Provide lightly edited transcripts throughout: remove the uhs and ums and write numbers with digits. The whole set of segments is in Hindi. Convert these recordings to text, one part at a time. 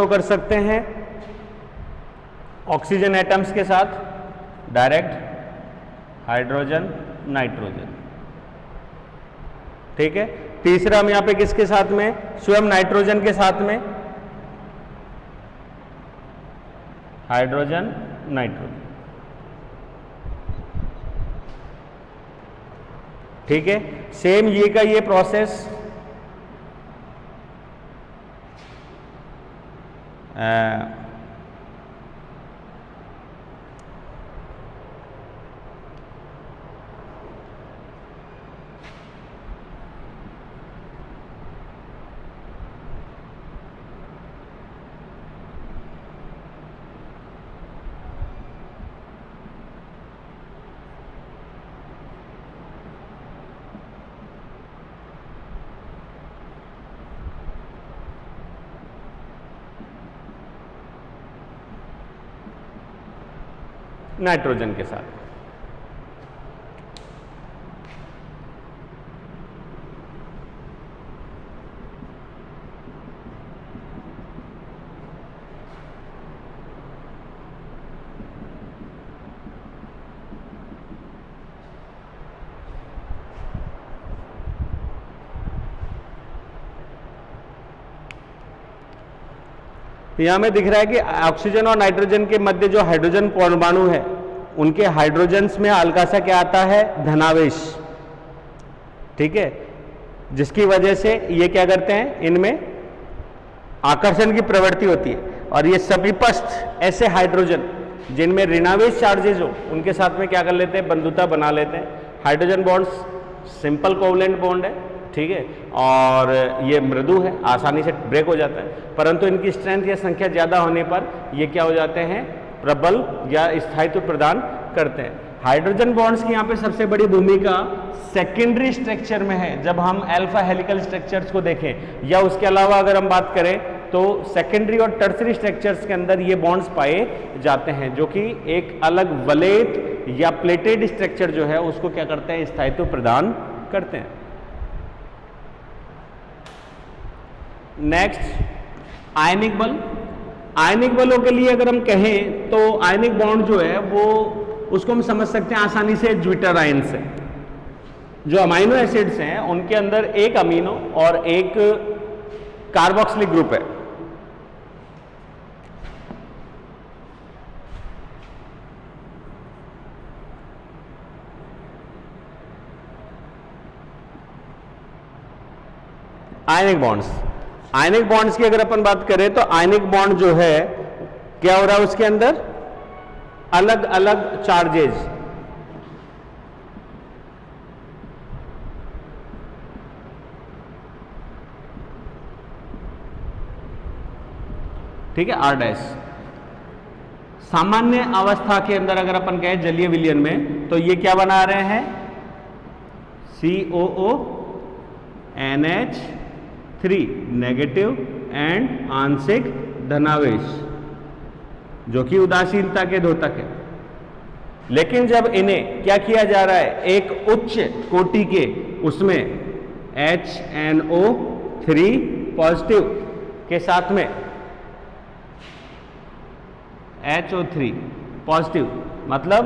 कर सकते हैं ऑक्सीजन एटम्स के साथ डायरेक्ट हाइड्रोजन नाइट्रोजन। ठीक है, तीसरा हम यहां पे किसके साथ में, स्वयं नाइट्रोजन के साथ में हाइड्रोजन नाइट्रोजन। ठीक है, सेम ये का ये प्रोसेस नाइट्रोजन के साथ। यहां में दिख रहा है कि ऑक्सीजन और नाइट्रोजन के मध्य जो हाइड्रोजन परमाणु है उनके हाइड्रोजन्स में हल्का सा क्या आता है, धनावेश। ठीक है, जिसकी वजह से ये क्या करते हैं, इनमें आकर्षण की प्रवृत्ति होती है। और ये समीपस्थ ऐसे हाइड्रोजन जिनमें ऋणावेश चार्जेज हो उनके साथ में क्या कर लेते हैं, बंधुता बना लेते हैं। Hydrogen bonds simple covalent bond है, ठीक है, और ये मृदु है, आसानी से ब्रेक हो जाता है, परंतु इनकी स्ट्रेंथ या संख्या ज्यादा होने पर ये क्या हो जाते हैं, प्रबल या स्थायित्व प्रदान करते हैं। हाइड्रोजन बॉन्ड्स की यहाँ पे सबसे बड़ी भूमिका सेकेंडरी स्ट्रक्चर में है। जब हम अल्फा हेलिकल स्ट्रक्चर्स को देखें या उसके अलावा अगर हम बात करें तो सेकेंडरी और टर्सरी स्ट्रक्चर्स के अंदर ये बॉन्ड्स पाए जाते हैं, जो कि एक अलग वलेट या प्लेटेड स्ट्रक्चर जो है उसको क्या करते हैं, स्थायित्व प्रदान करते हैं। नेक्स्ट, आयनिक बल। आयनिक बलों के लिए अगर हम कहें तो आयनिक बॉन्ड जो है वो उसको हम समझ सकते हैं आसानी से ज्विटर आयन से। जो अमीनो एसिड्स हैं उनके अंदर एक अमीनो और एक कार्बोक्सिलिक ग्रुप है। आयनिक बॉन्ड्स, आयनिक बॉन्ड्स की अगर अपन बात करें तो आयनिक बॉन्ड जो है क्या हो रहा है, उसके अंदर अलग अलग चार्जेज, ठीक है, आर डैश। सामान्य अवस्था के अंदर अगर अपन कहें जलीय विलयन में तो ये क्या बना रहे हैं, COO NH3 नेगेटिव एंड आंशिक धनावेश, जो कि उदासीनता के द्योतक है। लेकिन जब इन्हें क्या किया जा रहा है, एक उच्च कोटि के उसमें HNO3 पॉजिटिव के साथ में HO3 पॉजिटिव, मतलब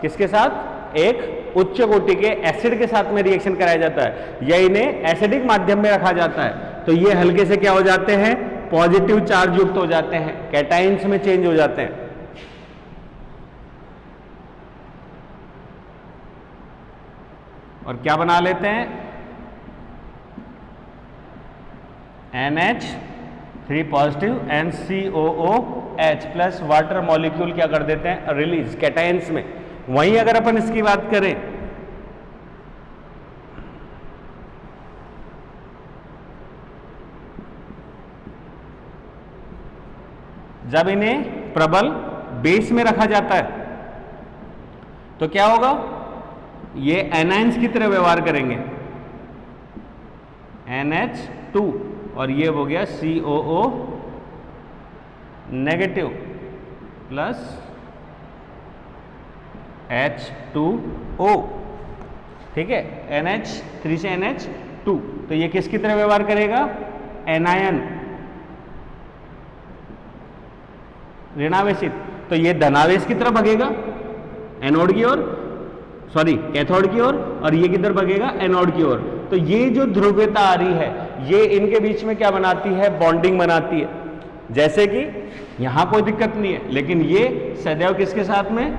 किसके साथ, एक उच्च कोटि के एसिड के साथ में रिएक्शन कराया जाता है या इन्हें एसिडिक माध्यम में रखा जाता है, तो ये हल्के से क्या हो जाते हैं, पॉजिटिव चार्ज युक्त हो जाते हैं, कैटाइंस में चेंज हो जाते हैं। और क्या बना लेते हैं, NH3 positive and COOH plus water molecule क्या कर देते हैं, रिलीज कैटाइंस में। वहीं अगर अपन इसकी बात करें जब इन्हें प्रबल बेस में रखा जाता है तो क्या होगा, ये एनाइंस की तरह व्यवहार करेंगे, NH2, और ये हो गया COO नेगेटिव प्लस H2O, ठीक है, NH3 से NH2, तो ये किसकी तरह व्यवहार करेगा, एनायन ऋणावेशित, तो ये धनावेश की तरफ भगेगा एनोड की ओर, सॉरी कैथोड की ओर, और ये किधर भगेगा एनोड की ओर। तो ये जो ध्रुवीयता आ रही है ये इनके बीच में क्या बनाती है, बॉन्डिंग बनाती है। जैसे कि यहां कोई दिक्कत नहीं है, लेकिन ये सदैव किसके साथ में,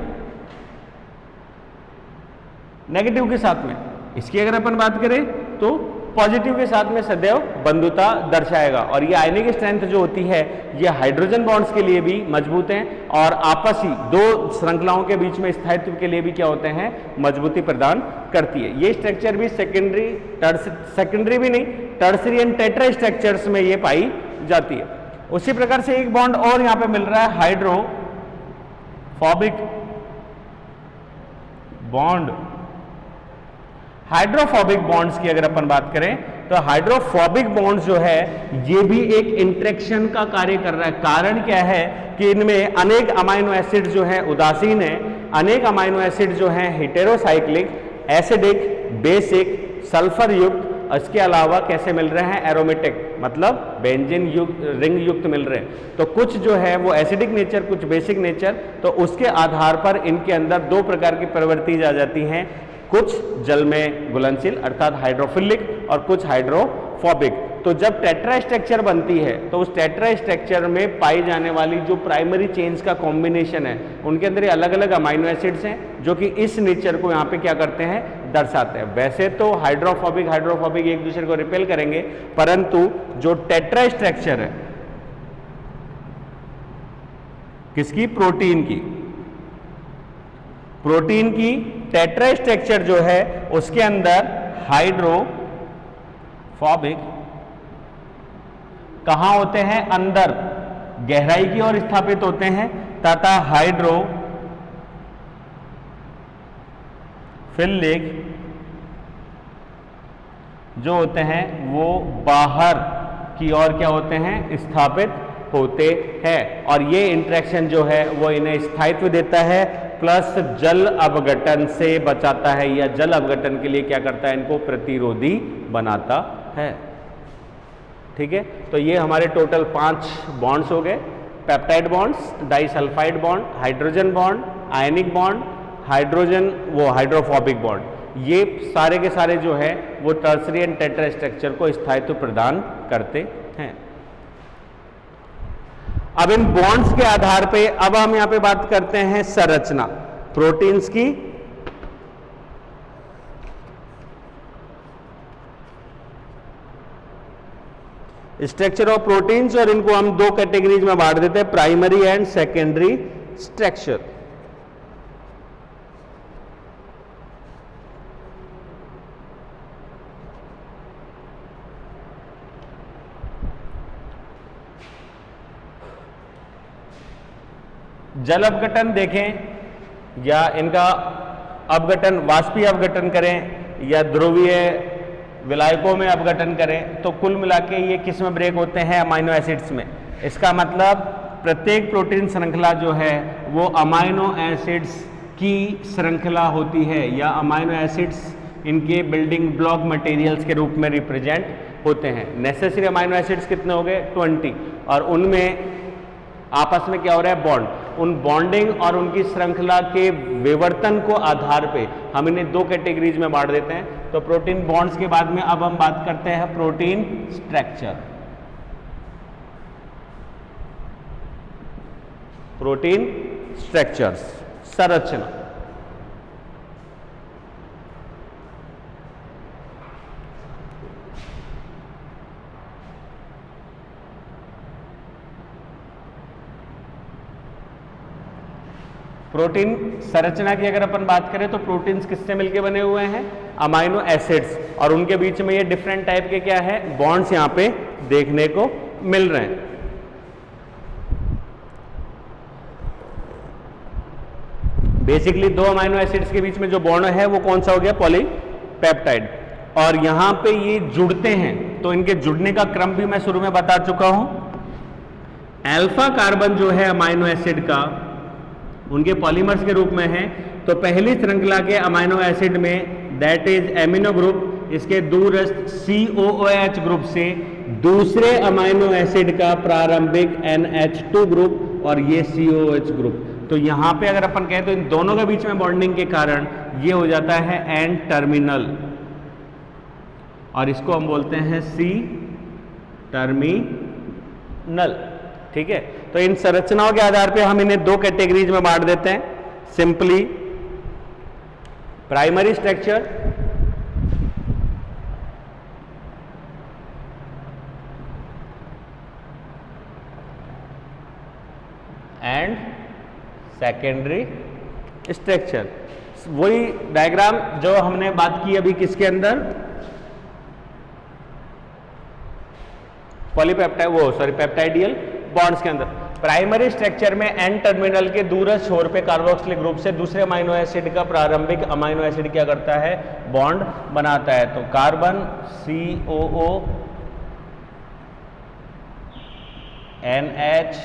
नेगेटिव के साथ में। इसकी अगर अपन बात करें तो पॉजिटिव के साथ में सदैव बंधुता दर्शाएगा। और ये आयनिक स्ट्रेंथ जो होती है ये हाइड्रोजन बॉन्ड्स के लिए भी मजबूत हैं और आपसी दो श्रृंखलाओं के बीच में स्थायित्व के लिए भी क्या होते हैं, मजबूती प्रदान करती है। ये स्ट्रक्चर भी सेकेंडरी भी नहीं, टर्सरी एंड टेट्रा स्ट्रक्चर्स में ये पाई जाती है। उसी प्रकार से एक बॉन्ड और यहां पे मिल रहा है, हाइड्रोफोबिक बॉन्ड। हाइड्रोफोबिक बॉन्ड्स की अगर अपन बात करें तो हाइड्रोफोबिक बॉन्ड्स जो है ये भी एक इंटरेक्शन का कार्य कर रहा है। कारण क्या है कि इनमें अनेक अमाइनो एसिड जो है उदासीन है, अनेक अमाइनो एसिड जो है हेटेरोसाइक्लिक, एसिडिक, बेसिक, सल्फर युक्त, इसके अलावा कैसे मिल रहे हैं, एरोमेटिक, मतलब बेंजीन युक्त, रिंग युक्त मिल रहे हैं। तो कुछ जो है वो एसिडिक नेचर, कुछ बेसिक नेचर, तो उसके आधार पर इनके अंदर दो प्रकार की प्रवृत्ति आ जाती हैं, कुछ जल में घुलनशील अर्थात हाइड्रोफिलिक और कुछ हाइड्रोफोबिक। तो जब टेट्रा स्ट्रक्चर बनती है तो उस टेट्रा स्ट्रक्चर में पाई जाने वाली जो प्राइमरी चेन्स का कॉम्बिनेशन है उनके अंदर अलग अलग अमाइनो एसिड्स हैं जो कि इस नेचर को यहाँ पे क्या करते हैं, दर्शाते हैं। वैसे तो हाइड्रोफोबिक एक दूसरे को रिपेल करेंगे, परंतु जो टेट्रा स्ट्रक्चर है किसकी, प्रोटीन की टेट्रा स्ट्रक्चर जो है उसके अंदर हाइड्रोफोबिक कहां होते हैं, अंदर गहराई की ओर स्थापित होते हैं, तथा हाइड्रोफिलिक जो होते हैं वो बाहर की ओर क्या होते हैं, स्थापित होते हैं। और ये इंटरेक्शन जो है वो इन्हें स्थायित्व देता है, प्लस जल अपघटन से बचाता है, या जल अपघटन के लिए क्या करता है, इनको प्रतिरोधी बनाता है। ठीक है, तो ये हमारे टोटल 5 बॉन्ड्स हो गए, peptide bonds, disulphide bond, hydrogen bond, ionic bond, hydrophobic bond. ये सारे के सारे जो है वो टर्सरी एंड टेट्रा स्ट्रक्चर को स्थायित्व प्रदान करते हैं। अब इन बॉन्ड्स के आधार पे अब हम यहां पे बात करते हैं संरचना प्रोटीन्स की। स्ट्रक्चर ऑफ प्रोटीन्स, और इनको हम दो कैटेगरीज में बांट देते हैं, प्राइमरी एंड सेकेंडरी स्ट्रक्चर। जल अपघटन देखें या इनका अपघटन, वाष्पीय अपघटन करें या ध्रुवीय विलायकों में अपघटन करें, तो कुल मिला के ये किस में ब्रेक होते हैं, अमाइनो एसिड्स में। इसका मतलब प्रत्येक प्रोटीन श्रृंखला जो है वो अमाइनो एसिड्स की श्रृंखला होती है, या अमाइनो एसिड्स इनके बिल्डिंग ब्लॉक मटेरियल्स के रूप में रिप्रेजेंट होते हैं। नेसेसरी अमाइनो एसिड्स कितने हो गए, 20, और उनमें आपस में क्या हो रहा है, बॉन्ड। उन बॉन्डिंग और उनकी श्रृंखला के विवर्तन को आधार पे हम इन्हें दो कैटेगरीज में बांट देते हैं। तो प्रोटीन बॉन्ड्स के बाद में अब हम बात करते हैं प्रोटीन स्ट्रक्चर। प्रोटीन स्ट्रक्चर्स, संरचना। प्रोटीन संरचना की अगर अपन बात करें तो प्रोटीन्स किससे मिलके बने हुए हैं, अमाइनो एसिड्स, और उनके बीच में ये डिफरेंट टाइप के क्या है, बॉन्ड्स यहां पे देखने को मिल रहे हैं। बेसिकली दो अमाइनो एसिड्स के बीच में जो बॉन्ड है वो कौन सा हो गया, पॉलीपेप्टाइड। और यहां पे ये जुड़ते हैं तो इनके जुड़ने का क्रम भी मैं शुरू में बता चुका हूं। अल्फा कार्बन जो है अमाइनो एसिड का उनके पॉलीमर्स के रूप में है। तो पहली श्रृंखला के अमाइनो एसिड में दैट इज एमिनो ग्रुप, इसके दूरस्थ COOH ग्रुप से दूसरे अमाइनो एसिड का प्रारंभिक NH2 ग्रुप और ये COH ग्रुप। तो यहां पे अगर अपन कहें तो इन दोनों के बीच में बॉन्डिंग के कारण ये हो जाता है N टर्मिनल, और इसको हम बोलते हैं C टर्मिनल। ठीक है, तो इन संरचनाओं के आधार पे हम इन्हें दो कैटेगरीज में बांट देते हैं, simply primary structure and secondary structure. वही डायग्राम जो हमने बात की अभी किसके अंदर, पॉलीपेप्टाइड पेप्टाइडियल बॉन्ड्स के अंदर। प्राइमरी स्ट्रक्चर में एन टर्मिनल के दूरस्थ छोर पे कार्बोक्सिलिक ग्रुप से दूसरे अमाइनो एसिड का प्रारंभिक अमाइनो एसिड क्या करता है, बॉन्ड बनाता है। तो carbon COO NH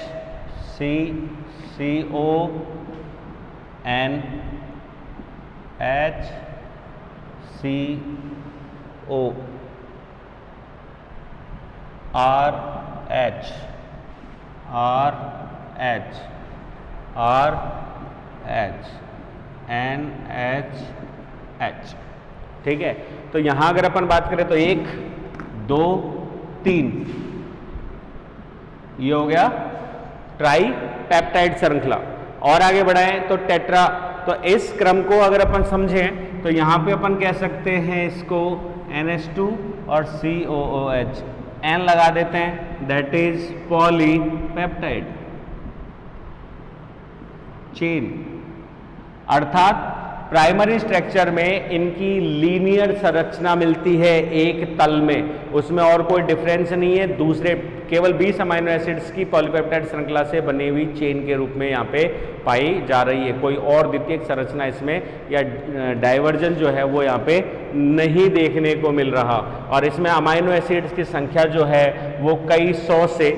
CO NH CO RH NH। ठीक है, तो यहां अगर अपन बात करें तो 1 2 3 ये हो गया ट्राई पेप्टाइड श्रृंखला। और आगे बढ़ाएं तो टेट्रा। तो इस क्रम को अगर अपन समझें तो यहां पे अपन कह सकते हैं इसको NH2 और COOH N लगा देते हैं, दैट इज पॉलीपेप्टाइड चेन। अर्थात प्राइमरी स्ट्रक्चर में इनकी लीनियर संरचना मिलती है एक तल में, उसमें और कोई डिफरेंस नहीं है, दूसरे केवल 20 अमाइनो एसिड्स की पॉलीपेप्टाइड श्रृंखला से बनी हुई चेन के रूप में यहाँ पे पाई जा रही है। कोई और द्वितीयक संरचना इसमें या डाइवर्जन जो है वो यहाँ पे नहीं देखने को मिल रहा। और इसमें अमाइनो एसिड्स की संख्या जो है वो कई सौ से,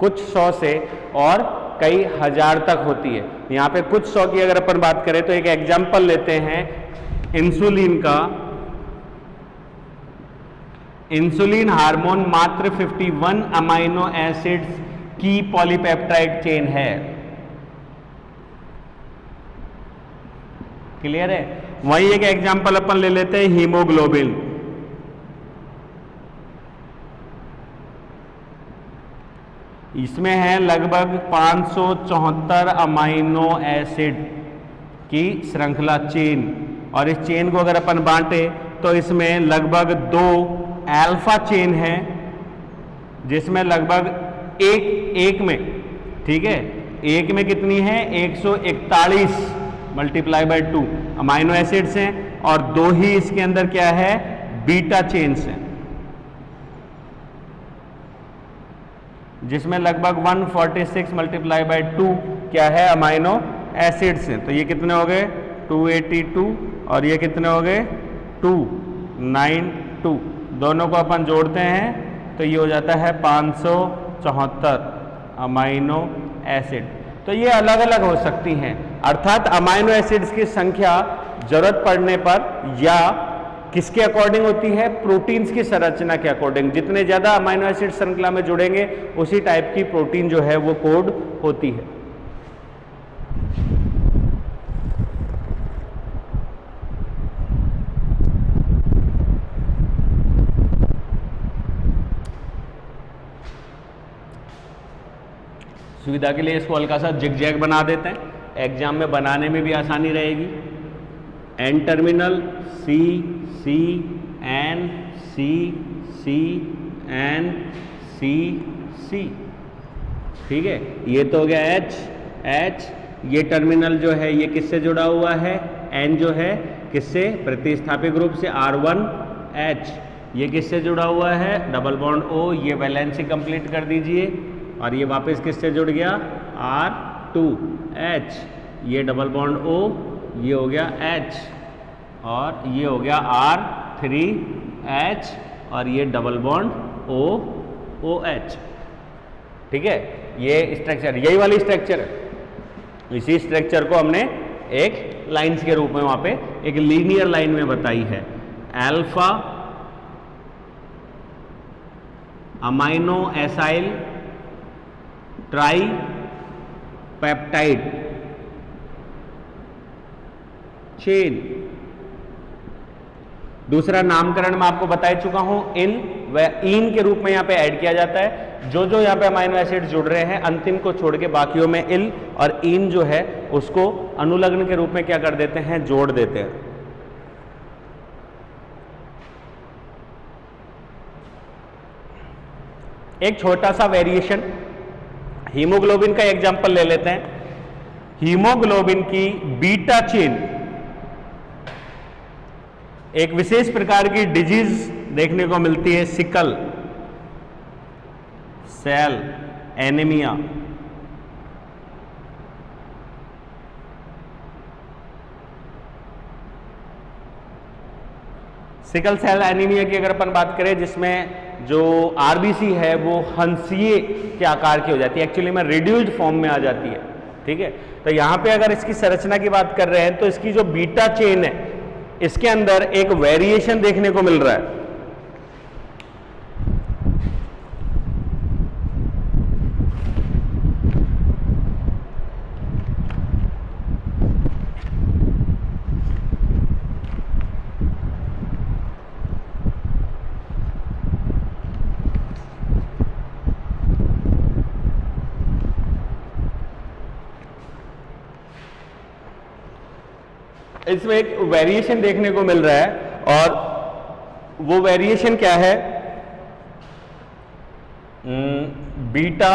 कुछ सौ से और कई हजार तक होती है। यहाँ पे कुछ सौ की अगर अपन बात करें तो एक एग्जाम्पल लेते हैं इंसुलिन का। इंसुलिन हार्मोन मात्र 51 अमाइनो एसिड्स की पॉलीपेप्टाइड चेन है। क्लियर है? वही एक एग्जाम्पल अपन ले लेते हैं हीमोग्लोबिन। इसमें है लगभग 574 अमाइनो एसिड की श्रृंखला चेन, और इस चेन को अगर अपन बांटे तो इसमें लगभग 2 अल्फा चेन है, जिसमें लगभग एक में, ठीक है, एक में कितनी है 141 मल्टीप्लाई बाय 2 अमाइनो एसिड्स हैं, और 2 ही इसके अंदर क्या है, बीटा चेन्स हैं, जिसमें लगभग 146 मल्टीप्लाई बाय 2 क्या है, अमाइनो एसिड्स हैं। तो ये कितने हो गए 282, और ये कितने हो गए 292। दोनों को अपन जोड़ते हैं तो ये हो जाता है 574 अमाइनो एसिड। तो ये अलग अलग हो सकती हैं, अर्थात अमाइनो एसिड्स की संख्या जरूरत पड़ने पर या किसके अकॉर्डिंग होती है, प्रोटीन्स की संरचना के अकॉर्डिंग। जितने ज्यादा अमाइनो एसिड श्रृंखला में जुड़ेंगे उसी टाइप की प्रोटीन जो है वो कोड होती है। सुविधा के लिए इसको हल्का सा जिगजैग बना देते हैं, एग्जाम में बनाने में भी आसानी रहेगी। N terminal C C N C C N C C, ठीक है, ये तो हो गया H। ये टर्मिनल जो है ये किससे जुड़ा हुआ है, N जो है किससे, प्रतिस्थापित ग्रुप से R1H। ये किससे जुड़ा हुआ है, डबल बॉन्ड O, ये वैलेंसी कंप्लीट कर दीजिए, और ये वापस किससे जुड़ गया, R2H। ये डबल बॉन्ड O, ये हो गया H, और ये हो गया R3H, और ये डबल बॉन्ड OH। ठीक है, ये स्ट्रक्चर, यही वाली स्ट्रक्चर है। इसी स्ट्रक्चर को हमने एक लाइंस के रूप में वहां पे एक लीनियर लाइन में बताई है। Alpha amino acyl try peptide chain. दूसरा नामकरण मैं आपको बता चुका हूं, इन व इन के रूप में यहां पे ऐड किया जाता है। जो जो यहां पे अमाइनो एसिड जुड़ रहे हैं अंतिम को छोड़ के बाकियों में इल और इन जो है उसको अनुलग्न के रूप में क्या कर देते हैं, जोड़ देते हैं। एक छोटा सा वेरिएशन हीमोग्लोबिन का एग्जांपल ले लेते हैं। हीमोग्लोबिन की बीटा चेन एक विशेष प्रकार की डिजीज देखने को मिलती है, sickle cell anaemia. Sickle cell anaemia की अगर अपन बात करें, जिसमें जो आरबीसी है वो हंसिए के आकार की हो जाती है, एक्चुअली में रिड्यूस्ड फॉर्म में आ जाती है। ठीक है, तो यहां पे अगर इसकी संरचना की बात कर रहे हैं तो इसकी जो बीटा चेन है इसके अंदर एक वेरिएशन देखने को मिल रहा है। इसमें एक वेरिएशन देखने को मिल रहा है और वो वेरिएशन क्या है, बीटा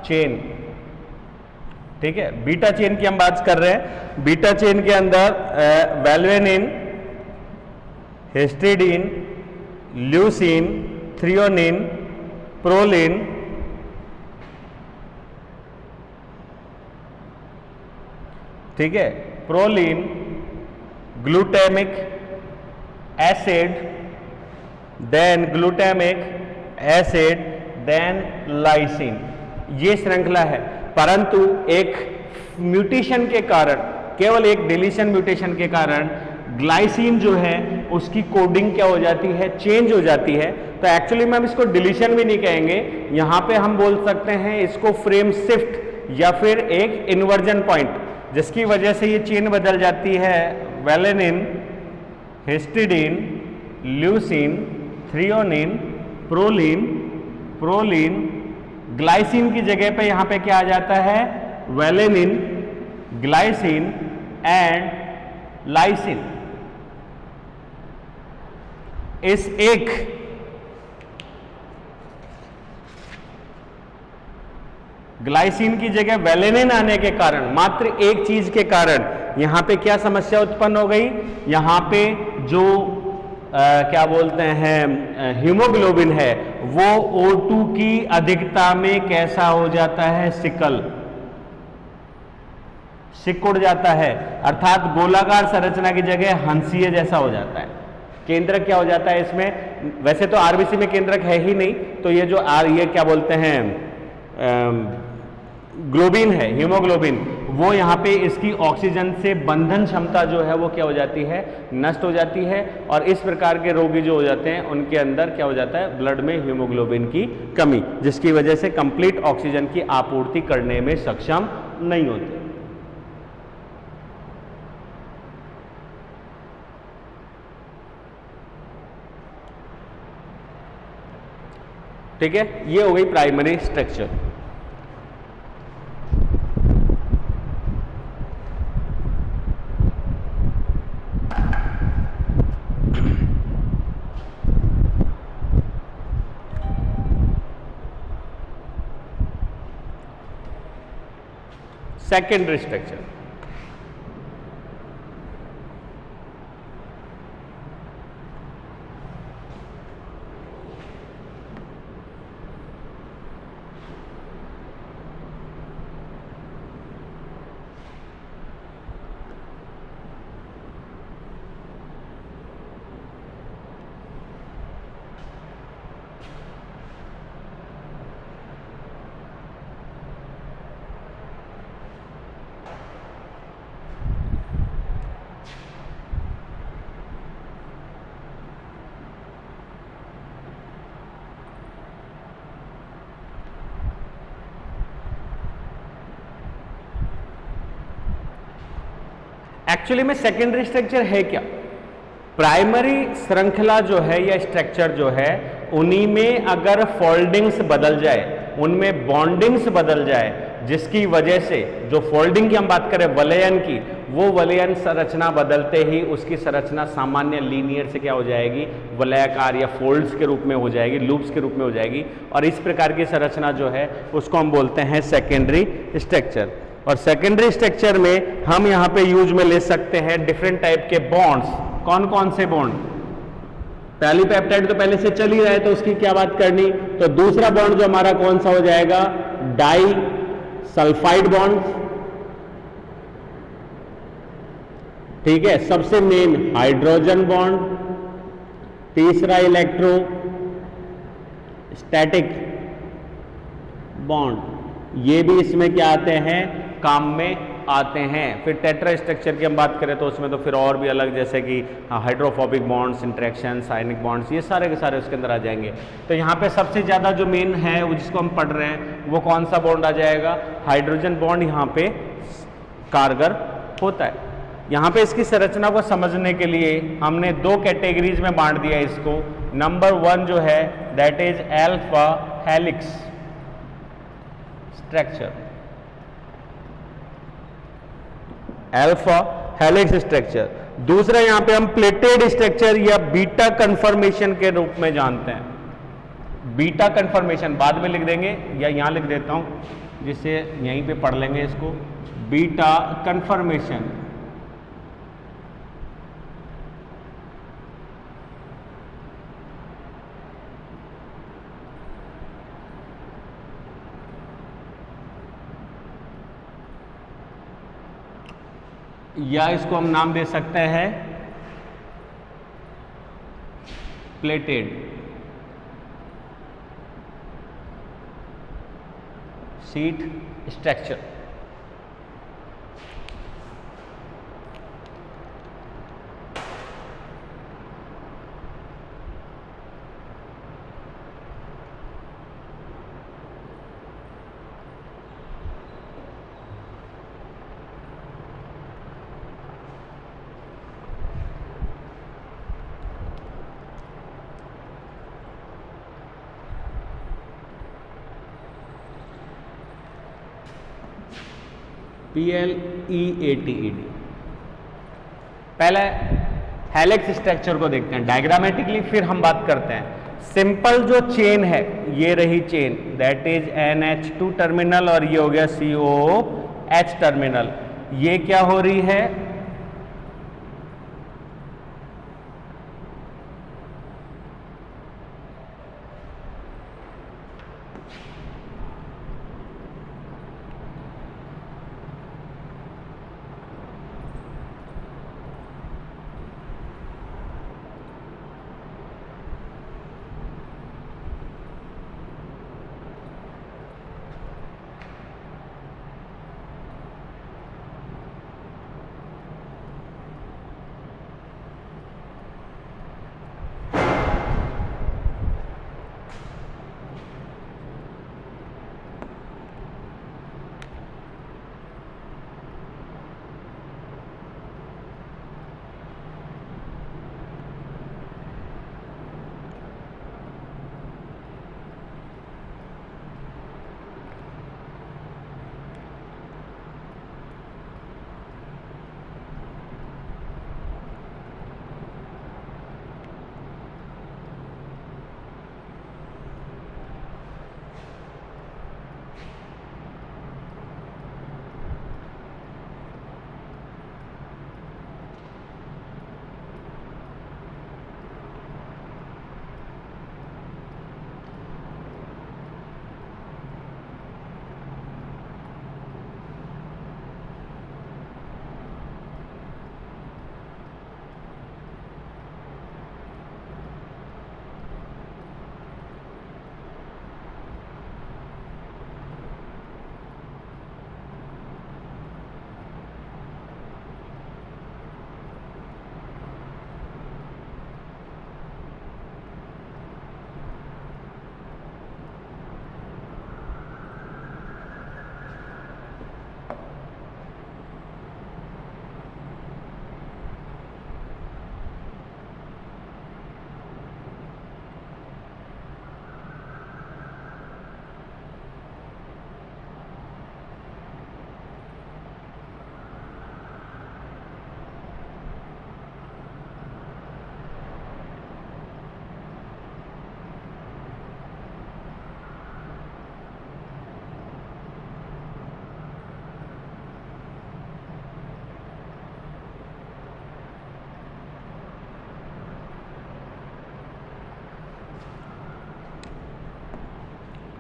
चेन। ठीक है, बीटा चेन की हम बात कर रहे हैं। बीटा चेन के अंदर valine, histidine, leucine, threonine, proline, ठीक है, proline, glutamic acid, then glutamic acid, then lysine, ये श्रृंखला है। परंतु एक म्यूटेशन के कारण, केवल एक डिलीशन म्यूटेशन के कारण ग्लाइसिन जो है उसकी कोडिंग क्या हो जाती है, चेंज हो जाती है। तो एक्चुअली में हम इसको डिलीशन भी नहीं कहेंगे, यहां पे हम बोल सकते हैं इसको फ्रेम शिफ्ट या फिर एक इन्वर्जन पॉइंट, जिसकी वजह से ये चेन बदल जाती है। Valine, histidine, leucine, threonine, proline, proline, glycine की जगह पे यहां पे क्या आ जाता है, वेलेनिन, ग्लाइसिन एंड लाइसिन। इस एक ग्लाइसिन की जगह वेलेनिन आने के कारण, मात्र एक चीज के कारण यहां पे क्या समस्या उत्पन्न हो गई, यहां पे जो क्या बोलते हैं हीमोग्लोबिन है वो O2 की अधिकता में कैसा हो जाता है, सिकुड़ जाता है, अर्थात गोलाकार संरचना की जगह हंसीय जैसा हो जाता है। केंद्रक क्या हो जाता है इसमें, वैसे तो आरबीसी में केंद्रक है ही नहीं, तो ये जो ये क्या बोलते हैं ग्लोबिन है, हीमोग्लोबिन, वो यहाँ पे इसकी ऑक्सीजन से बंधन क्षमता जो है वो क्या हो जाती है, नष्ट हो जाती है। और इस प्रकार के रोगी जो हो जाते हैं उनके अंदर क्या हो जाता है, ब्लड में हीमोग्लोबिन की कमी, जिसकी वजह से कंप्लीट ऑक्सीजन की आपूर्ति करने में सक्षम नहीं होते। ठीक है, ये हो गई primary structure. Secondary structure, actually में सेकेंडरी स्ट्रक्चर है क्या? प्राइमरी श्रृंखला जो है या स्ट्रक्चर जो है, उन्हीं में अगर फोल्डिंग्स बदल जाए, उनमें बॉन्डिंग्स बदल जाए, जिसकी वजह से जो फोल्डिंग की हम बात करें वलयन की, वो वलयन संरचना बदलते ही उसकी संरचना सामान्य लीनियर से क्या हो जाएगी, वलयाकार या फोल्ड्स के रूप में हो जाएगी, लूप्स के रूप में हो जाएगी। और इस प्रकार की संरचना जो है उसको हम बोलते हैं सेकेंडरी स्ट्रक्चर। और सेकेंडरी स्ट्रक्चर में हम यहाँ पे यूज में ले सकते हैं डिफरेंट टाइप के बॉन्ड्स। कौन कौन से बॉन्ड? पहली पेप्टाइड तो पहले से चल ही रहा है तो उसकी क्या बात करनी। तो दूसरा बॉन्ड जो हमारा कौन सा हो जाएगा, डाई सल्फाइड बॉन्ड, ठीक है। सबसे मेन हाइड्रोजन बॉन्ड, तीसरा इलेक्ट्रो स्टैटिक बॉन्ड, ये भी इसमें क्या आते हैं, काम में आते हैं। फिर टेट्रा स्ट्रक्चर की हम बात करें तो उसमें तो फिर और भी अलग, जैसे कि हाइड्रोफोबिक बॉन्ड्स, इंटरेक्शन, आयनिक बॉन्ड्स, ये सारे के सारे उसके अंदर आ जाएंगे। तो यहाँ पे सबसे ज़्यादा जो मेन है वो जिसको हम पढ़ रहे हैं वो कौन सा बॉन्ड आ जाएगा, हाइड्रोजन बॉन्ड यहाँ पे कारगर होता है। यहाँ पे इसकी संरचना को समझने के लिए हमने दो कैटेगरीज में बांट दिया इसको। नंबर 1 जो है that is alpha helix structure, alpha helix structure. दूसरा यहां पे हम प्लेटेड स्ट्रक्चर या बीटा कन्फर्मेशन के रूप में जानते हैं। बीटा कन्फर्मेशन बाद में लिख देंगे या यहां लिख देता हूं जिससे यहीं पे पढ़ लेंगे इसको। बीटा कन्फर्मेशन या इसको हम नाम दे सकते हैं प्लेटेड शीट स्ट्रक्चर। PLEATED। पहले हेलिक्स स्ट्रक्चर को देखते हैं डायग्रामेटिकली, फिर हम बात करते हैं। सिंपल जो चेन है, ये रही chain, that is NH2 terminal और ये हो गया COH टर्मिनल। ये क्या हो रही है,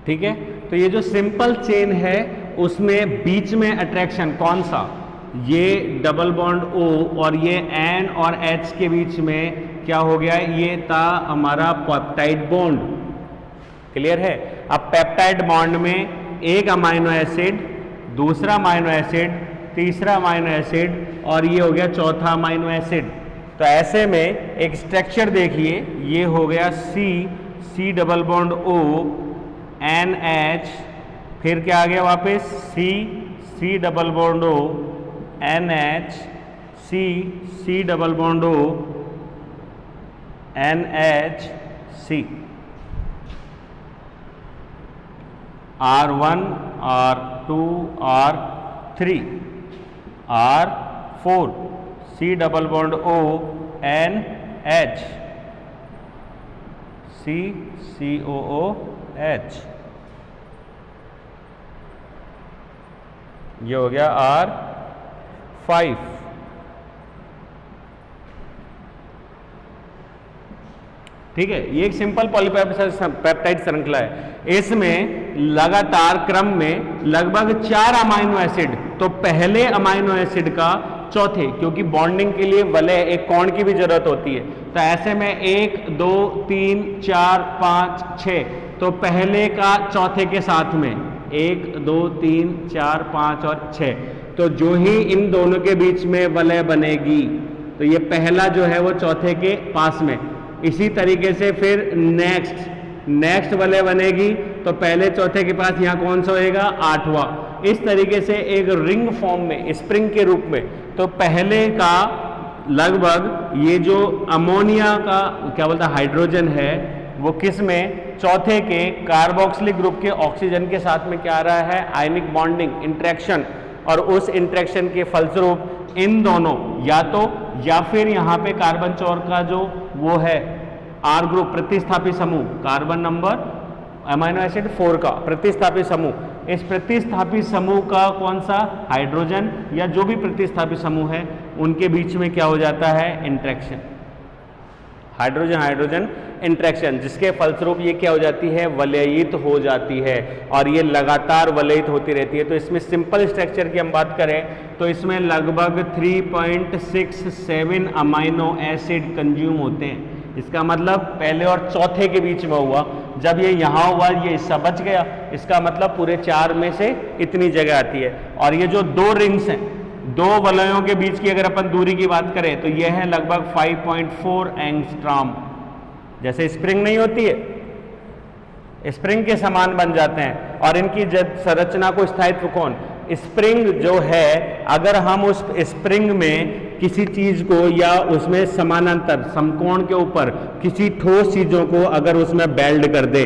ठीक है। तो ये जो सिंपल चेन है उसमें बीच में अट्रैक्शन कौन सा, ये डबल बॉन्ड O और ये N और H के बीच में क्या हो गया, ये था हमारा पेप्टाइड बॉन्ड। क्लियर है। अब पेप्टाइड बॉन्ड में एक अमाइनो एसिड, दूसरा अमाइनो एसिड, तीसरा अमाइनो एसिड और ये हो गया चौथा अमाइनो एसिड। तो ऐसे में एक स्ट्रक्चर देखिए, ये हो गया C double bond O NH, फिर क्या आ गया वापस C double bond O NH, C double bond O NH C, R1 R2 R3 R4, C double bond O NH, COOH, ये हो गया R5। ठीक है, ये एक सिंपल पॉलीपेप्टाइड श्रृंखला है। इसमें लगातार क्रम में लगभग 4 अमाइनो एसिड, तो पहले अमाइनो एसिड का चौथे, क्योंकि बॉन्डिंग के लिए वलय एक कोण की भी जरूरत होती है, तो ऐसे में 1 2 3 4 5 6, तो पहले का चौथे के साथ में 1 2 3 4 5 और 6, तो जो ही इन दोनों के बीच में वलय बनेगी तो ये पहला जो है वो चौथे के पास में। इसी तरीके से फिर नेक्स्ट वलय बनेगी तो पहले चौथे के पास यहाँ कौन सा होएगा, 8वां। इस तरीके से एक रिंग फॉर्म में, स्प्रिंग के रूप में, तो पहले का लगभग ये जो अमोनिया का क्या बोलता है हाइड्रोजन है वो किस में, चौथे के कार्बोक्सिलिक ग्रुप के ऑक्सीजन के साथ में क्या आ रहा है, आयनिक बॉन्डिंग इंटरेक्शन, और उस इंटरेक्शन के फलस्वरूप इन दोनों या फिर यहाँ पे कार्बन 4 का जो वो है R ग्रुप प्रतिस्थापी समूह, कार्बन नंबर अमीनो एसिड 4 का प्रतिस्थापी समूह, इस प्रतिस्थापी समूह का कौन सा हाइड्रोजन या जो भी प्रतिस्थापी समूह है उनके बीच में क्या हो जाता है, इंटरेक्शन, हाइड्रोजन हाइड्रोजन इंटरेक्शन, जिसके फलस्वरूप ये क्या हो जाती है, वलयित हो जाती है, और ये लगातार वलयित होती रहती है। तो इसमें सिंपल स्ट्रक्चर की हम बात करें तो इसमें लगभग 3.67 अमाइनो एसिड कंज्यूम होते हैं। इसका मतलब पहले और चौथे के बीच में हुआ, जब ये यहाँ हुआ ये हिस्सा बच गया, इसका मतलब पूरे 4 में से इतनी जगह आती है। और ये जो 2 रिंग्स हैं, 2 वलयों के बीच की अगर अपन दूरी की बात करें तो यह है लगभग 5.4 एंगस्ट्रॉम। जैसे स्प्रिंग नहीं होती है, स्प्रिंग के समान बन जाते हैं। और इनकी संरचना को स्थायित्व कौन, स्प्रिंग जो है, अगर हम उस स्प्रिंग में किसी चीज को या उसमें समानांतर समकोण के ऊपर किसी ठोस चीजों को अगर उसमें बेल्ड कर दे,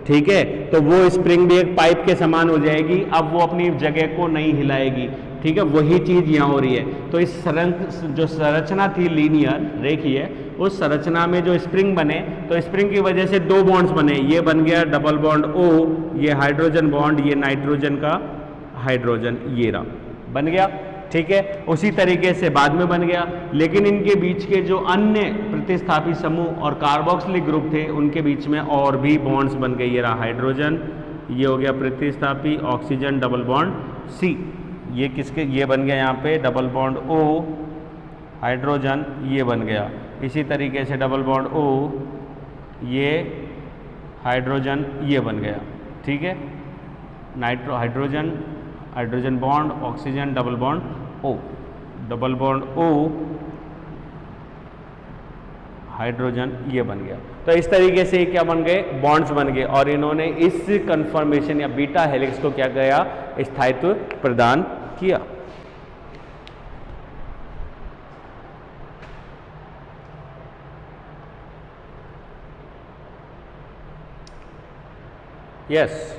ठीक है, तो वो स्प्रिंग भी एक पाइप के समान हो जाएगी। अब वो अपनी जगह को नहीं हिलाएगी, ठीक है, वही चीज यहाँ हो रही है। तो इस जो संरचना थी लीनियर रेखीय, उस संरचना में जो स्प्रिंग बने, तो स्प्रिंग की वजह से 2 बॉन्ड्स बने, ये बन गया डबल बॉन्ड O, ये हाइड्रोजन बॉन्ड, ये नाइट्रोजन का हाइड्रोजन, ये रहा बन गया, ठीक है। उसी तरीके से बाद में बन गया, लेकिन इनके बीच के जो अन्य प्रतिस्थापी समूह और कार्बोक्सिलिक ग्रुप थे उनके बीच में और भी बॉन्ड्स बन गए। ये रहा हाइड्रोजन, ये हो गया प्रतिस्थापी ऑक्सीजन डबल बॉन्ड C, ये किसके, ये बन गया यहाँ पे डबल बॉन्ड O हाइड्रोजन, ये बन गया। इसी तरीके से डबल बॉन्ड O, ये हाइड्रोजन, ये बन गया, ठीक है। Hydrogen bond oxygen double bond O, double bond O hydrogen, ये बन गया। तो इस तरीके से क्या बन गए, बॉन्ड्स बन गए, और इन्होंने इस कन्फर्मेशन या बीटा हेलिक्स को क्या गया, स्थायित्व प्रदान किया। यस,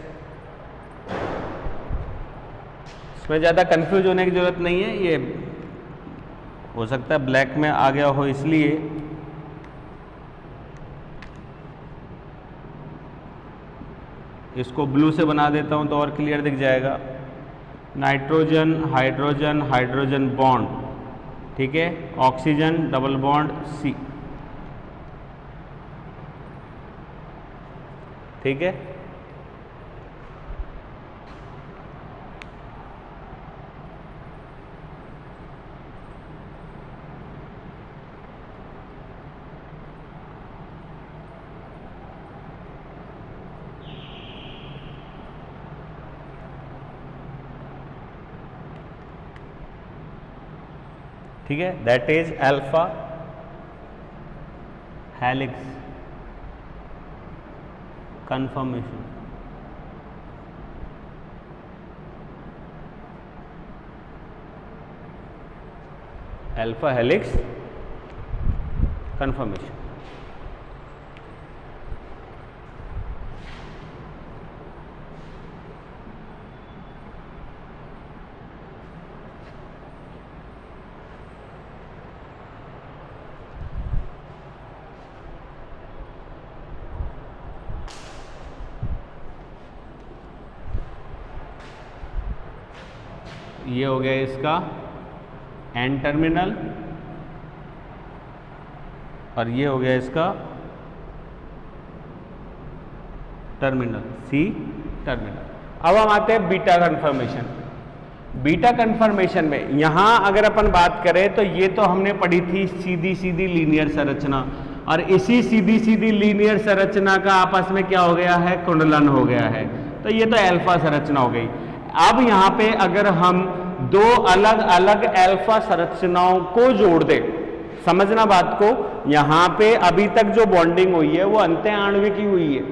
इसमें ज़्यादा कंफ्यूज होने की ज़रूरत नहीं है, ये हो सकता है ब्लैक में आ गया हो, इसलिए इसको ब्लू से बना देता हूं तो और क्लियर दिख जाएगा। नाइट्रोजन हाइड्रोजन हाइड्रोजन बॉन्ड, ठीक है, ऑक्सीजन डबल बॉन्ड C, ठीक है। ठीक है, that is alpha helix conformation. Alpha helix conformation. ये हो गया इसका एन टर्मिनल और ये हो गया इसका टर्मिनल, सी टर्मिनल। अब हम आते हैं बीटा कन्फर्मेशन। बीटा कन्फर्मेशन में यहां अगर अपन बात करें तो ये तो हमने पढ़ी थी सीधी सीधी लीनियर संरचना, और इसी सीधी सीधी लीनियर संरचना का आपस में क्या हो गया है, कुंडलन हो गया है। तो ये तो अल्फा संरचना हो गई। अब यहां पे अगर हम दो अलग अलग अल्फा संरचनाओं को जोड़ दें, समझना बात को, यहां पे अभी तक जो बॉन्डिंग हुई है वो अंत्य आणविक की हुई है,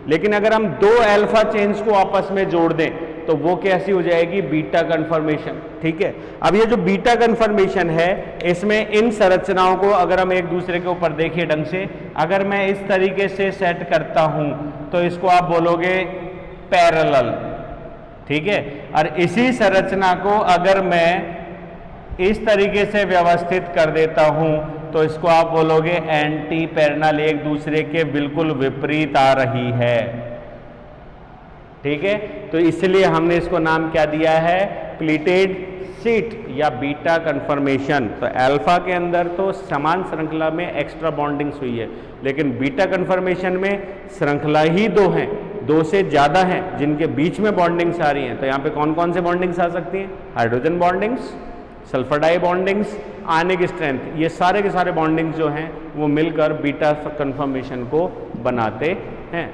लेकिन अगर हम दो अल्फा चेन्स को आपस में जोड़ दें तो वो कैसी हो जाएगी, बीटा कन्फर्मेशन। ठीक है, अब ये जो बीटा कन्फर्मेशन है इसमें इन संरचनाओं को अगर हम एक दूसरे के ऊपर देखिए ढंग से, अगर मैं इस तरीके से सेट करता हूं तो इसको आप बोलोगे पैरेलल। ठीक है, और इसी संरचना को अगर मैं इस तरीके से व्यवस्थित कर देता हूं तो इसको आप बोलोगे एंटी पैरेलल, एक दूसरे के बिल्कुल विपरीत आ रही है। ठीक है, तो इसलिए हमने इसको नाम क्या दिया है, प्लीटेड सीट या बीटा कन्फर्मेशन। तो अल्फा के अंदर तो समान श्रृंखला में एक्स्ट्रा बॉन्डिंग्स हुई है, लेकिन बीटा कन्फर्मेशन में श्रृंखला ही दो हैं, दो से ज्यादा हैं जिनके बीच में बॉन्डिंग्स आ रही हैं। तो यहाँ पे कौन कौन से बॉन्डिंग्स आ सकती हैं, hydrogen bondings, sulphur di bondings, ionic strength, ये सारे के सारे बॉन्डिंग्स जो हैं वो मिलकर बीटा कन्फर्मेशन को बनाते हैं।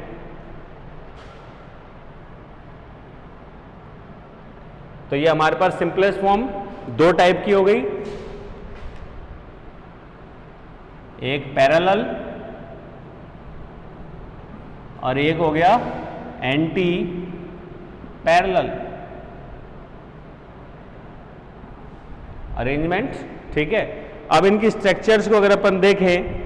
तो ये हमारे पास सिंपलेस्ट फॉर्म दो टाइप की हो गई, एक पैरेलल और एक हो गया एंटी पैरेलल अरेंजमेंट। ठीक है, अब इनकी स्ट्रक्चर्स को अगर अपन देखें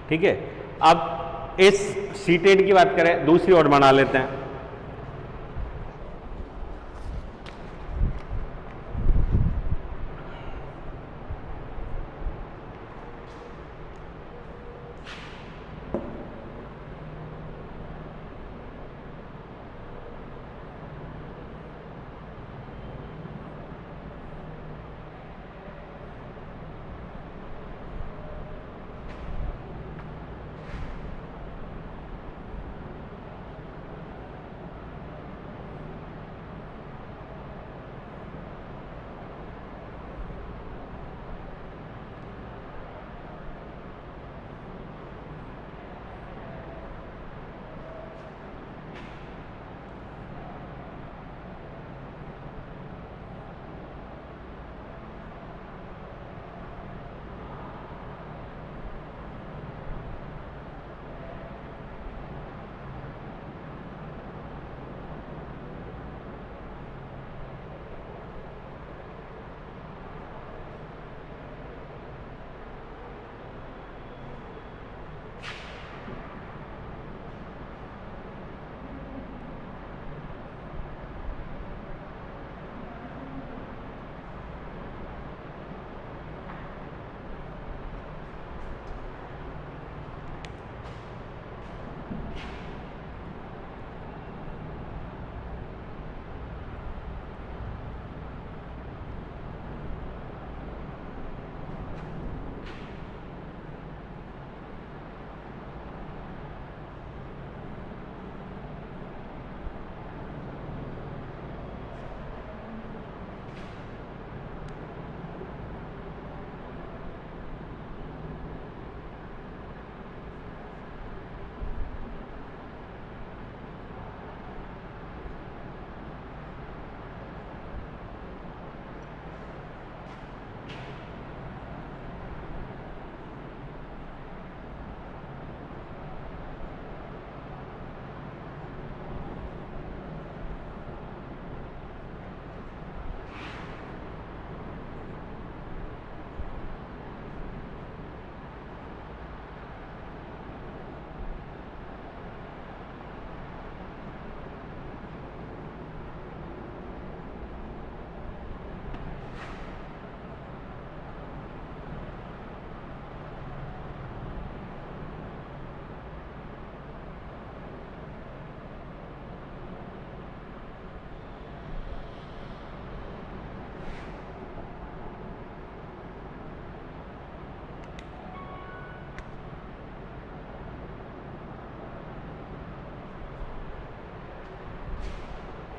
ठीक है, अब इस सीटेड की बात करें, दूसरी ओर बना लेते हैं।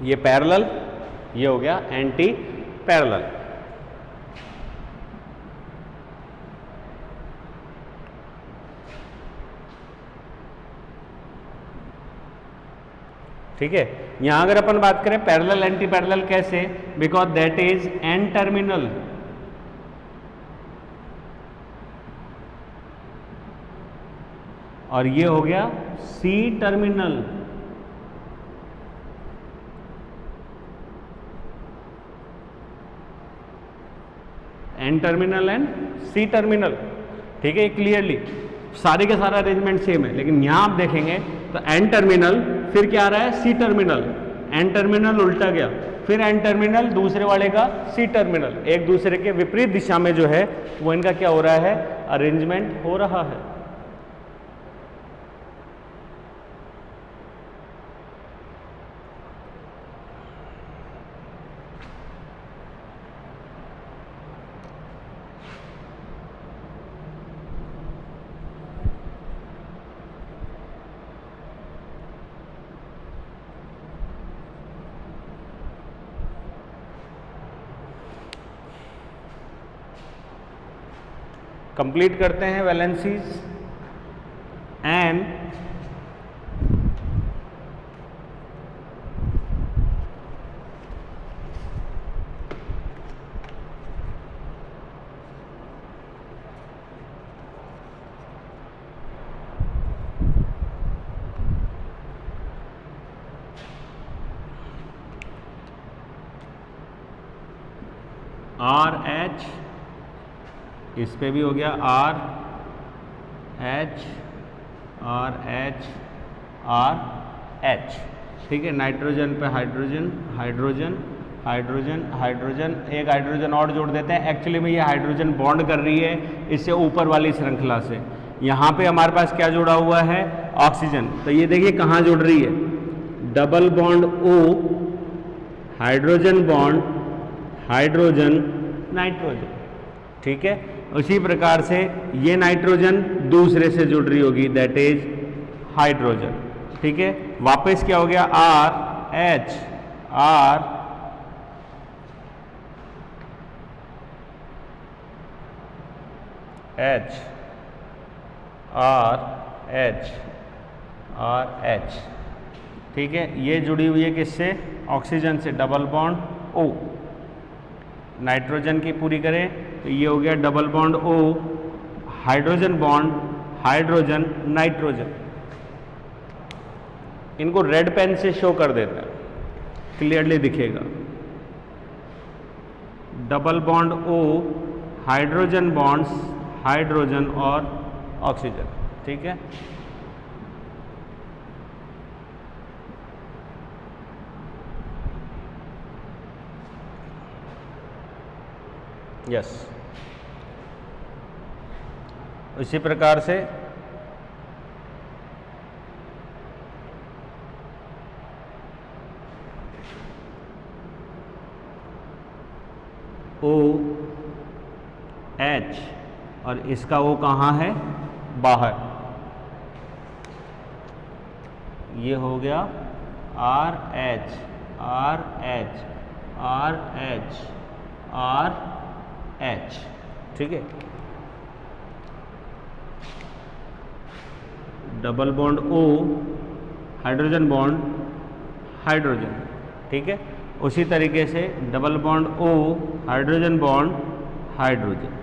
ये पैरेलल, ये हो गया एंटी पैरेलल। ठीक है, यहां अगर अपन बात करें पैरेलल एंटी पैरेलल कैसे, because that is N terminal, और ये हो गया C terminal. N terminal and C terminal. ठीक है, क्लियरली सारे का सारा अरेंजमेंट सेम है, लेकिन यहां आप देखेंगे तो एन टर्मिनल, फिर क्या आ रहा है सी टर्मिनल, एन टर्मिनल उल्टा गया, फिर एन टर्मिनल दूसरे वाले का सी टर्मिनल, एक दूसरे के विपरीत दिशा में जो है वो इनका क्या हो रहा है, अरेंजमेंट हो रहा है। कंप्लीट करते हैं वैलेंसीज। एन आर एच, इस पे भी हो गया R H R H R H, ठीक है। नाइट्रोजन पे हाइड्रोजन हाइड्रोजन हाइड्रोजन हाइड्रोजन, एक हाइड्रोजन और जोड़ देते हैं। एक्चुअली में ये हाइड्रोजन बॉन्ड कर रही है इससे ऊपर वाली श्रृंखला से। यहाँ पे हमारे पास क्या जुड़ा हुआ है, ऑक्सीजन। तो ये देखिए कहाँ जुड़ रही है, double bond O, hydrogen bond hydrogen nitrogen, ठीक है। उसी प्रकार से ये नाइट्रोजन दूसरे से जुड़ रही होगी, दैट इज हाइड्रोजन, ठीक है। वापस क्या हो गया, R H R H R H R H, ठीक है। ये जुड़ी हुई है किससे, ऑक्सीजन से, डबल बॉन्ड ओ। नाइट्रोजन की पूरी करें तो ये हो गया double bond O, hydrogen bond hydrogen nitrogen. इनको रेड पेन से शो कर देता है, क्लियरली दिखेगा। Double bond O, hydrogen bonds hydrogen और ऑक्सीजन, ठीक है। यस, इसी प्रकार से ओ एच, और इसका ओ कहाँ है, बाहर। ये हो गया R H R H R H R H, ठीक है। Double bond O, hydrogen bond hydrogen, ठीक है। उसी तरीके से double bond O, hydrogen bond hydrogen,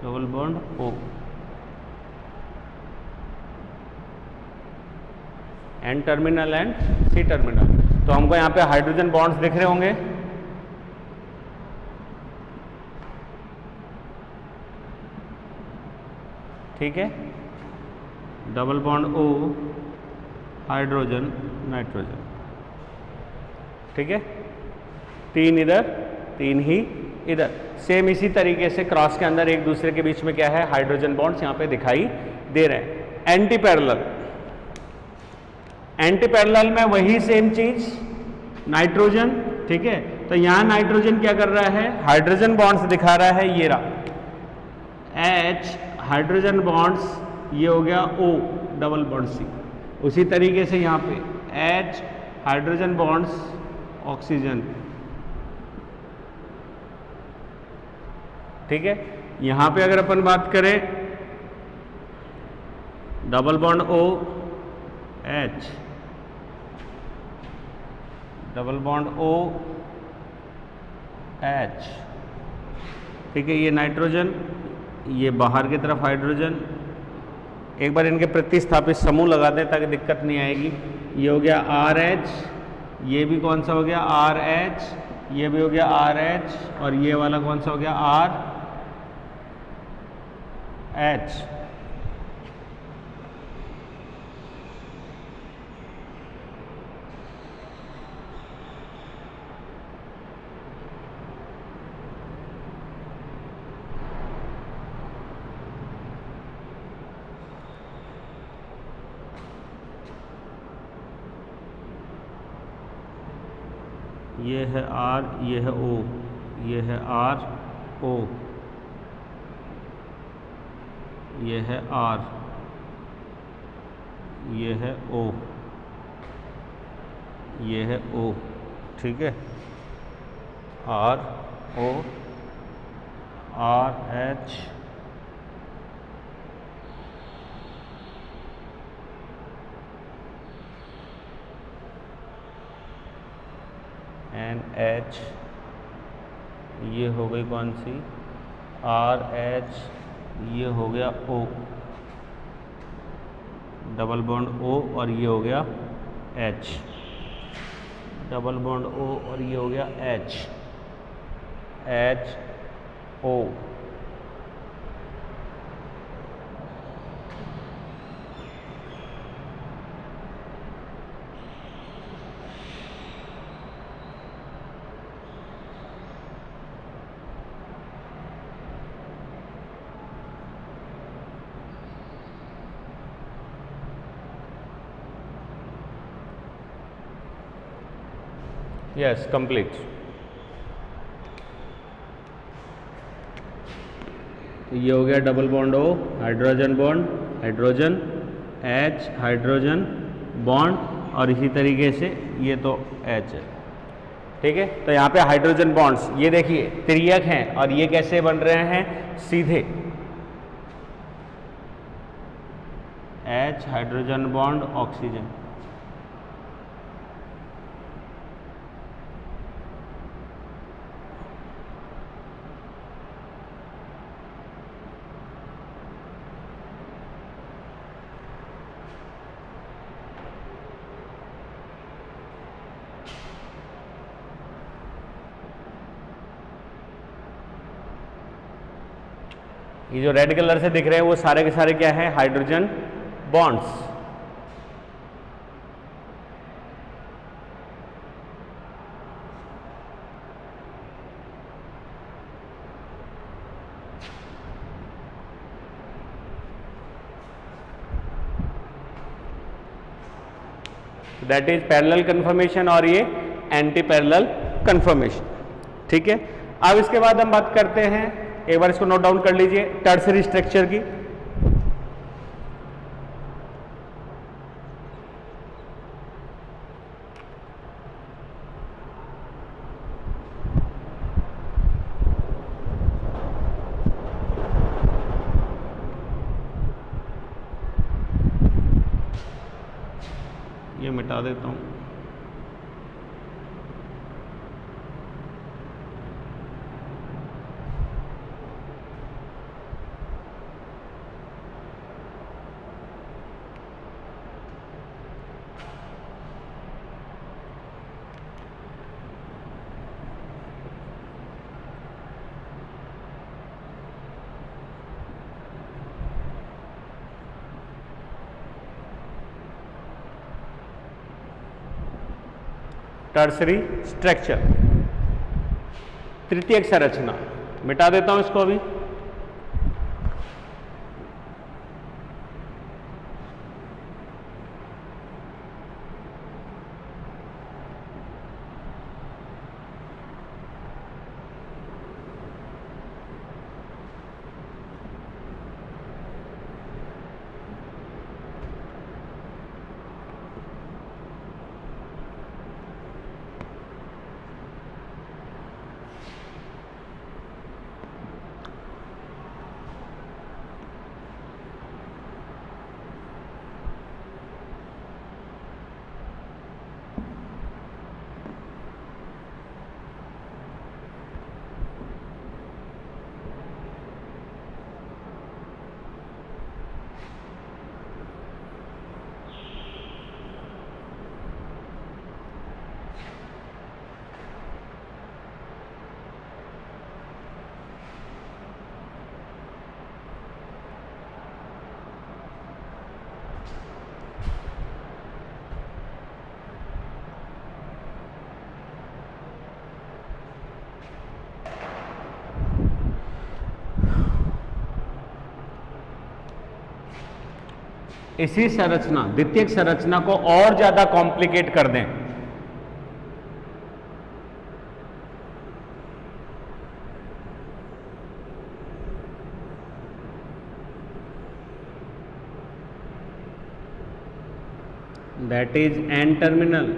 double bond O, N terminal and C terminal. तो हमको यहाँ पे हाइड्रोजन बॉन्ड्स दिख रहे होंगे, ठीक है। Double bond O, hydrogen nitrogen, ठीक है। तीन इधर तीन ही इधर। सेम इसी तरीके से क्रॉस के अंदर एक दूसरे के बीच में क्या है, हाइड्रोजन बॉन्ड्स यहाँ पे दिखाई दे रहे हैं। एंटी पैरेलल, एंटी पैरेलल में वही सेम चीज, नाइट्रोजन, ठीक है। तो यहां नाइट्रोजन क्या कर रहा है, हाइड्रोजन बॉन्ड्स दिखा रहा है, ये रहा एच हाइड्रोजन बॉन्ड्स, ये हो गया ओ डबल बॉन्ड सी। उसी तरीके से यहां पे एच हाइड्रोजन बॉन्ड्स ऑक्सीजन, ठीक है। यहां पे अगर अपन बात करें double bond O H, double bond O H, ठीक है। ये नाइट्रोजन, ये बाहर की तरफ हाइड्रोजन। एक बार इनके प्रतिस्थापित समूह लगा दें ताकि दिक्कत नहीं आएगी। ये हो गया आर एच, ये भी कौन सा हो गया, आर एच, ये भी हो गया आर एच, और ये वाला कौन सा हो गया, आर एच। ये है आर, ये है ओ, ये है आर ओ, ये है आर, ये है O, ये है O, ठीक है, R O R H N H, ये हो गई कौन सी, R H, ये हो गया O, डबल बॉन्ड O, और ये हो गया H, डबल बॉन्ड O, और ये हो गया H, H O। Yes, complete. तो ये हो गया double bond O, hydrogen bond, hydrogen H, hydrogen bond, और इसी तरीके से ये तो H है, ठीक है। तो यहाँ पे हाइड्रोजन बॉन्ड्स ये देखिए त्रियक हैं, और ये कैसे बन रहे हैं, सीधे H, हाइड्रोजन बॉन्ड, ऑक्सीजन। ये जो रेड कलर से दिख रहे हैं वो सारे के सारे क्या है, hydrogen bonds. That is parallel conformation, और ये एंटी पैरेलल कन्फर्मेशन, ठीक है। अब इसके बाद हम बात करते हैं, एक बार इसको नोट डाउन कर लीजिए, टर्सरी स्ट्रक्चर की। ये मिटा देता हूं। टर्सरी स्ट्रक्चर, तृतीयक संरचना, मिटा देता हूं इसको अभी। इसी संरचना, द्वितीयक संरचना को और ज्यादा कॉम्प्लिकेट कर दें, दैट इज एन टर्मिनल,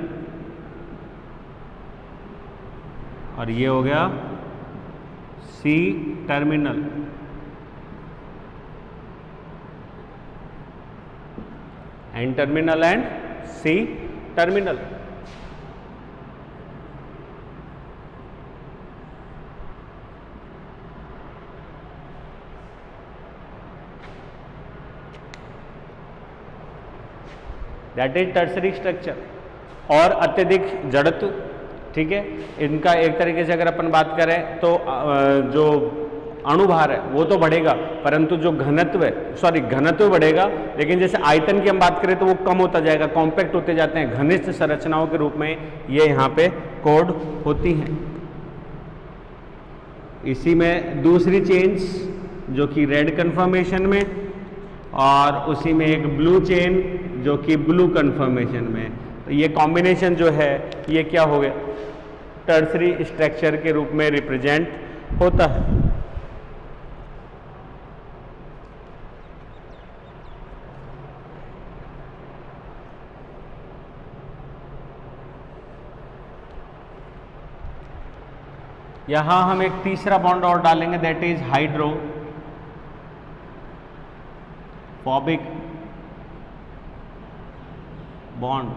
और ये हो गया C terminal. N terminal and C terminal. That is tertiary structure. और अत्यधिक जड़त्व, ठीक है, इनका एक तरीके से अगर अपन बात करें तो जो अणुभार है वो तो बढ़ेगा, परंतु जो घनत्व है, सॉरी घनत्व बढ़ेगा, लेकिन जैसे आयतन की हम बात करें तो वो कम होता जाएगा, कॉम्पैक्ट होते जाते हैं, घनिष्ठ संरचनाओं के रूप में ये यहाँ पे कोड होती हैं। इसी में दूसरी चेन्स जो कि रेड कन्फर्मेशन में, और उसी में एक ब्लू चेन जो कि ब्लू कन्फर्मेशन में। तो ये कॉम्बिनेशन जो है ये क्या हो गया, टर्सरी स्ट्रक्चर के रूप में रिप्रेजेंट होता है। यहां हम एक तीसरा बॉन्ड और डालेंगे, दैट इज हाइड्रोफोबिक बॉन्ड,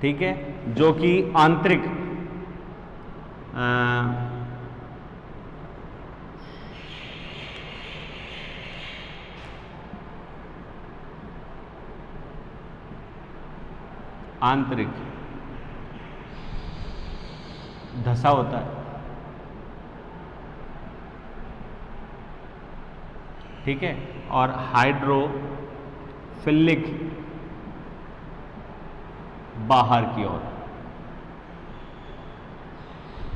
ठीक है, जो कि आंतरिक धसा होता है, ठीक है, और हाइड्रोफिलिक बाहर की ओर,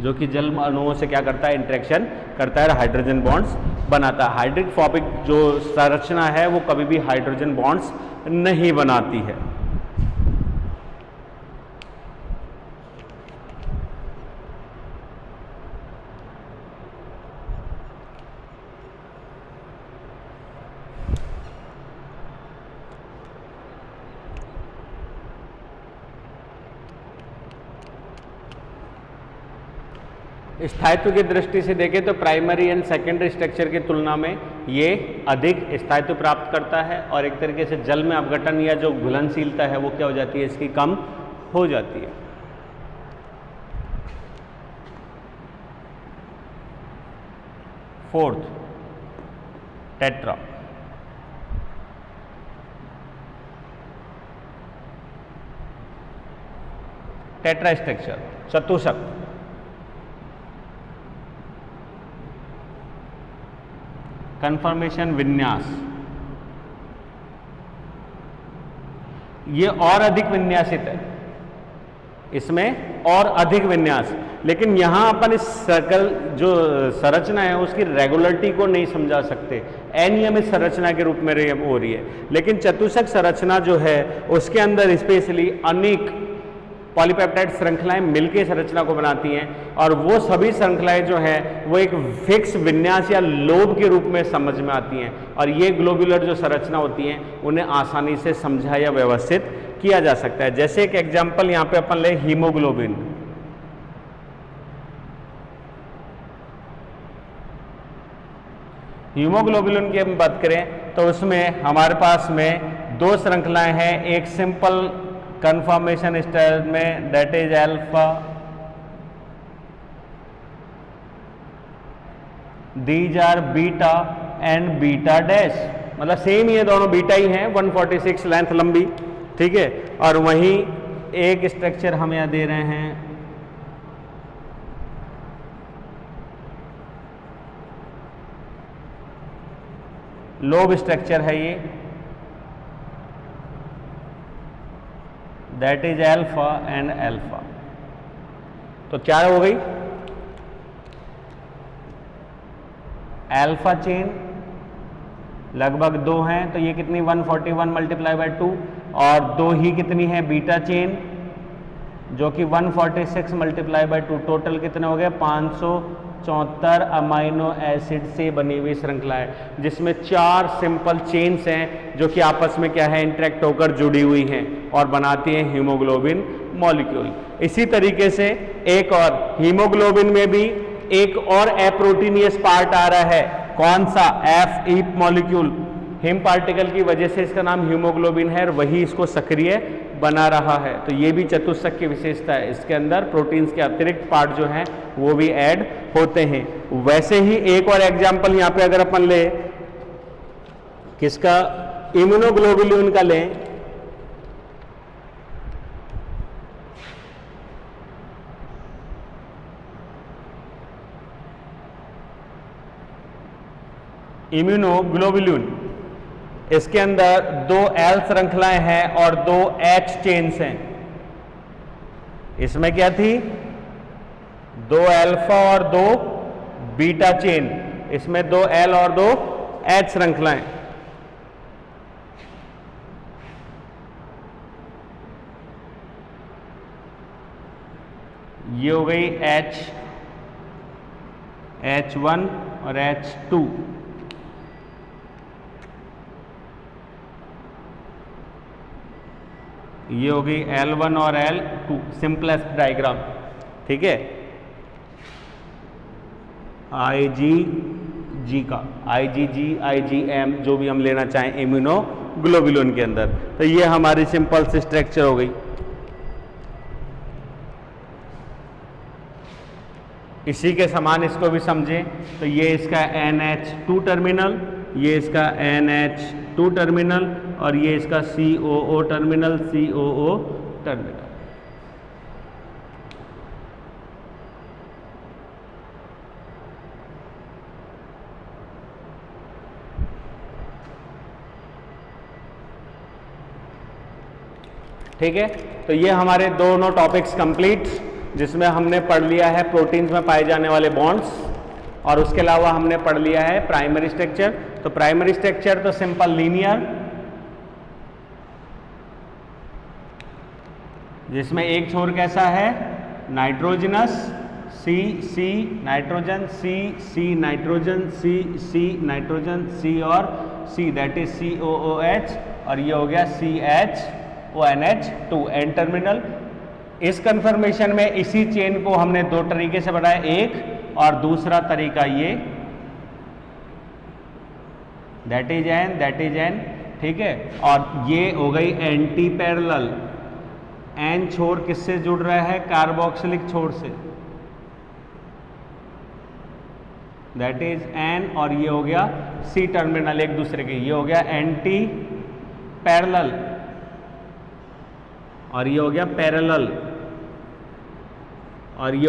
जो कि जल अणुओं से क्या करता है, इंटरेक्शन करता है, हाइड्रोजन बॉन्ड्स बनाता है। हाइड्रोफोबिक जो संरचना है वो कभी भी हाइड्रोजन बॉन्ड्स नहीं बनाती है। स्थायित्व की दृष्टि से देखें तो प्राइमरी एंड सेकेंडरी स्ट्रक्चर की तुलना में ये अधिक स्थायित्व प्राप्त करता है, और एक तरीके से जल में अपघटन या जो घुलनशीलता है वो क्या हो जाती है, इसकी कम हो जाती है। Fourth, tetra. टेट्रा स्ट्रक्चर, चतुष्क। कन्फर्मेशन विन्यास, ये और अधिक विन्यासित है, इसमें और अधिक विन्यास, लेकिन यहां अपन इस सर्कल जो संरचना है उसकी रेगुलरिटी को नहीं समझा सकते, अनियमित संरचना के रूप में हो रही है। लेकिन चतुष्क संरचना जो है उसके अंदर स्पेशली अनेक पॉलीपेप्टाइड श्रृंखलाएं मिलकर संरचना को बनाती हैं, और वो सभी श्रृंखलाएं जो हैं वो एक फिक्स विन्यास या लोब के रूप में समझ में आती हैं, और ये ग्लोबुलर जो संरचना होती हैं उन्हें आसानी से समझा या व्यवस्थित किया जा सकता है। जैसे एक एग्जाम्पल यहाँ पे अपन ले हीमोग्लोबिन। हीमोग्लोबिन की हम बात करें तो उसमें हमारे पास में दो श्रृंखलाएं हैं, एक सिंपल कन्फर्मेशन स्टेज में that is alpha, these are beta and beta dash, मतलब सेम ही है, दोनों बीटा ही हैं, 146 लेंथ लंबी, ठीक है। और वहीं एक स्ट्रक्चर हम यहां दे रहे हैं लोब स्ट्रक्चर है ये, that is alpha and alpha. तो क्या हो गई, अल्फा चेन लगभग 2 हैं, तो ये कितनी 141 मल्टीप्लाई बाय 2, और 2 ही कितनी है बीटा चेन जो कि 146 मल्टीप्लाई बाय 2, टोटल कितने हो गए 500 74 अमाइनो एसिड से बनी हुई श्रृंखला है, जिसमें 4 सिंपल चेन्स हैं जो कि आपस में क्या है, इंटरेक्ट होकर जुड़ी हुई हैं और बनाती हैं हीमोग्लोबिन मॉलिक्यूल। इसी तरीके से एक और हीमोग्लोबिन में भी एक और अप्रोटीनियस पार्ट आ रहा है, कौन सा, F मॉलिक्यूल। हिम पार्टिकल की वजह से इसका नाम हीमोग्लोबिन है और वही इसको सक्रिय बना रहा है। तो ये भी चतुष्क की विशेषता है, इसके अंदर प्रोटीन्स के अतिरिक्त पार्ट जो हैं वो भी ऐड होते हैं। वैसे ही एक और एग्जाम्पल यहाँ पे अगर अपन ले किसका, इम्यूनोग्लोबुलिन का लें, इम्यूनोग्लोबुलिन, इसके अंदर 2 L श्रृंखलाएं हैं और 2 H चेन्स हैं। इसमें क्या थी, 2 अल्फा और 2 बीटा चेन, इसमें 2 L और 2 H श्रृंखलाएं। ये हो गई H1 और H2। ये हो गई L1 और L2, सिंपलेस्ट डायग्राम, ठीक है। IgG का, IgG, IgM जो भी हम लेना चाहें इम्यूनोग्लोबुलिन के अंदर, तो ये हमारी सिंपल सी स्ट्रक्चर हो गई। इसी के समान इसको भी समझें तो ये इसका NH2 टर्मिनल, ये इसका NH2 टर्मिनल और ये इसका COO टर्मिनल, COO टर्मिनल। ठीक है, तो ये हमारे दोनों टॉपिक्स कंप्लीट, जिसमें हमने पढ़ लिया है प्रोटीन्स में पाए जाने वाले बॉन्ड्स और उसके अलावा हमने पढ़ लिया है प्राइमरी स्ट्रक्चर। तो प्राइमरी स्ट्रक्चर तो सिंपल लीनियर, जिसमें एक छोर कैसा है, nitrogenous, C nitrogen, C nitrogen, C nitrogen, C और C, दैट इज COOH, और ये हो गया CHONH2 एन टर्मिनल। इस कन्फर्मेशन में इसी चेन को हमने 2 तरीके से बनाया, एक और दूसरा तरीका ये, दैट इज एन, ठीक है। और ये हो गई एंटी पैरेलल, एन छोर किससे जुड़ रहा है, कार्बोक्सिलिक छोर से, दैट इज एन, और ये हो गया C टर्मिनल एक दूसरे के, ये हो गया एंटी पैरेलल और ये हो गया पैरेलल और ये